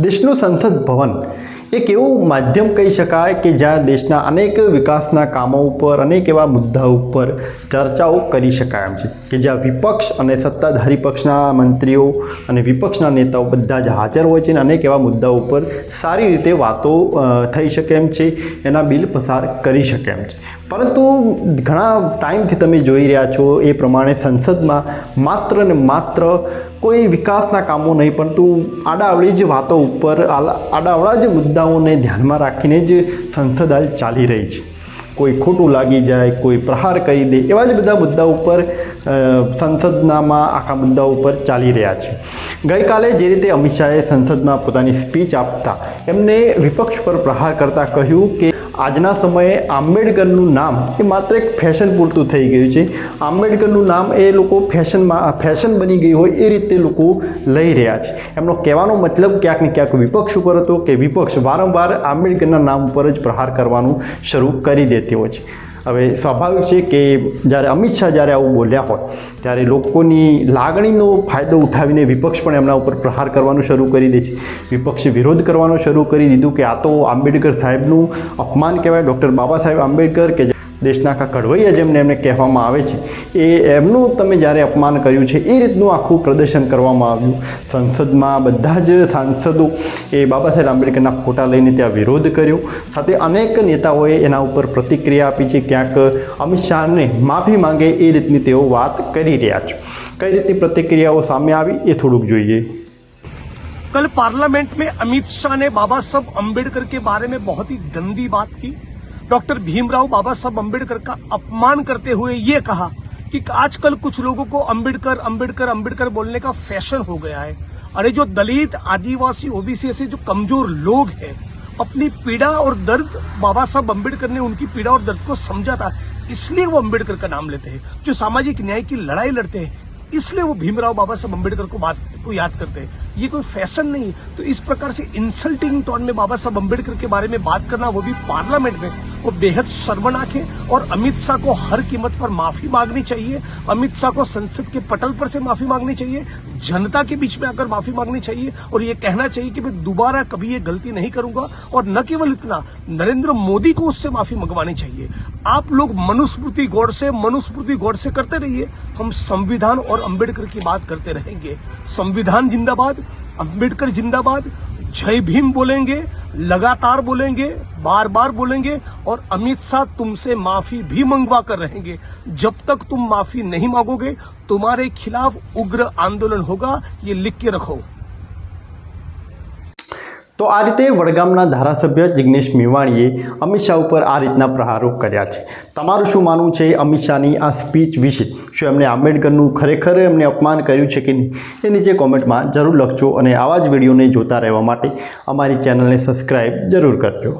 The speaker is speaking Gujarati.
દેશનું સંસદ ભવન એક એવું માધ્યમ કહી શકાય કે જ્યાં દેશના અનેક વિકાસના કામો ઉપર અનેક એવા મુદ્દાઓ ઉપર ચર્ચાઓ કરી શકાય એમ છે કે જ્યાં વિપક્ષ અને સત્તાધારી પક્ષના મંત્રીઓ અને વિપક્ષના નેતાઓ બધા જ હાજર હોય છે અને અનેક એવા મુદ્દાઓ ઉપર સારી રીતે વાતો થઈ શકે એમ છે, એના બિલ પસાર કરી શકે એમ છે. પરંતુ ઘણા ટાઈમથી તમે જોઈ રહ્યા છો એ પ્રમાણે સંસદમાં માત્ર ને માત્ર કોઈ વિકાસના કામો નહીં પરંતુ આડાઅવળી જ વાતો ઉપર આડાઅવળા જ મુદ્દાઓને ધ્યાનમાં રાખીને જ સંસદ હાલ ચાલી રહી છે. કોઈ ખોટું લાગી જાય, કોઈ પ્રહાર કરી દે, એવા જ બધા મુદ્દાઓ ઉપર સંસદનામાં આખા મુદ્દાઓ ઉપર ચાલી રહ્યા છે. ગઈકાલે જે રીતે અમિત શાહે સંસદમાં પોતાની સ્પીચ આપતા એમને વિપક્ષ પર પ્રહાર કરતાં કહ્યું કે આજના સમયે આંબેડકરનું નામ એ માત્ર એક ફેશન પૂરતું થઈ ગયું છે. આંબેડકરનું નામ એ લોકો ફેશન બની ગઈ હોય એ રીતે લોકો લઈ રહ્યા છે. એમનો કહેવાનો મતલબ ક્યાંક ને ક્યાંક વિપક્ષ ઉપર હતો કે વિપક્ષ વારંવાર આંબેડકરના નામ ઉપર જ પ્રહાર કરવાનું શરૂ કરી દેતી હોય છે. હવે સ્વાભાવિક છે કે જ્યારે અમિત શાહ જ્યારે આવું બોલ્યા હોય ત્યારે લોકોની લાગણીનો ફાયદો ઉઠાવીને વિપક્ષ પણ એમના ઉપર પ્રહાર કરવાનું શરૂ કરી દે છે. વિપક્ષે વિરોધ કરવાનો શરૂ કરી દીધું કે આ તો આંબેડકર સાહેબનું અપમાન કહેવાય. ડૉક્ટર બાબા સાહેબ આંબેડકર કે દેશના આખા ઘડવૈયા જેમને એમને કહેવામાં આવે છે એ એમનું તમે જ્યારે અપમાન કર્યું છે એ રીતનું આખું પ્રદર્શન કરવામાં આવ્યું. સંસદમાં બધા જ સાંસદો એ બાબા સાહેબ આંબેડકરના ફોટા લઈને ત્યાં વિરોધ કર્યો. સાથે અનેક નેતાઓએ એના ઉપર પ્રતિક્રિયા આપી છે. ક્યાંક અમિત શાહને માફી માંગે એ રીતની તેઓ વાત કરી રહ્યા છે. કઈ રીતની પ્રતિક્રિયાઓ સામે આવી એ થોડુંક જોઈએ. कल पार्लियामेंट में अमित शाह ने बाबा साहब अम्बेडकर के बारे में बहुत ही गंदी बात की. डॉक्टर भीमराव बाबा साहब अम्बेडकर का अपमान करते हुए ये कहा कि आजकल कुछ लोगों को अम्बेडकर अम्बेडकर अम्बेडकर बोलने का फैशन हो गया है. अरे जो दलित, आदिवासी, ओबीसी ऐसे जो कमजोर लोग हैं, अपनी पीड़ा और दर्द बाबा साहब अम्बेडकर ने उनकी पीड़ा और दर्द को समझा था, इसलिए वो अम्बेडकर का नाम लेते हैं. जो सामाजिक न्याय की लड़ाई लड़ते हैं इसलिए वो भीमराव बाबा साहब अम्बेडकर को याद करते हैं. ये कोई फैशन नहीं. तो इस प्रकार से इंसल्टिंग टोन में बाबा साहब अम्बेडकर के बारे में बात करना, वो भी पार्लियामेंट में, वो बेहद शर्मनाक है. और अमित शाह को हर कीमत पर माफी मांगनी चाहिए. अमित शाह को संसद के पटल पर से माफी मांगनी चाहिए, जनता के बीच में आकर माफी मांगनी चाहिए और ये कहना चाहिए कि मैं दोबारा कभी ये गलती नहीं करूंगा. और न केवल इतना, नरेंद्र मोदी को उससे माफी मंगवानी चाहिए. आप लोग मनुस्मृति गॉडसे करते रहिए, हम संविधान और अम्बेडकर की बात करते रहेंगे. संविधान जिंदाबाद, अम्बेडकर जिंदाबाद. जय भीम बोलेंगे, लगातार बोलेंगे, बार बार बोलेंगे. और अमित शाह तुमसे माफी भी मंगवा कर रहेंगे. जब तक तुम माफी नहीं मांगोगे तुम्हारे खिलाफ उग्र आंदोलन होगा, ये लिख के रखो. તો આ રીતે વડગામના ધારાસભ્ય જિગ્નેશ મેવાણીએ અમિત શાહ ઉપર આ રીતના પ્રહારો કર્યા છે. તમારું શું માનવું છે અમિત શાહની આ સ્પીચ વિશે? શું એમણે આંબેડકરનું ખરેખર એમને અપમાન કર્યું છે કે નહીં? એ નીચે કોમેન્ટમાં જરૂર લખજો અને આવા જ વિડીયોને જોતા રહેવા માટે અમારી ચેનલને સબસ્ક્રાઈબ જરૂર કરજો.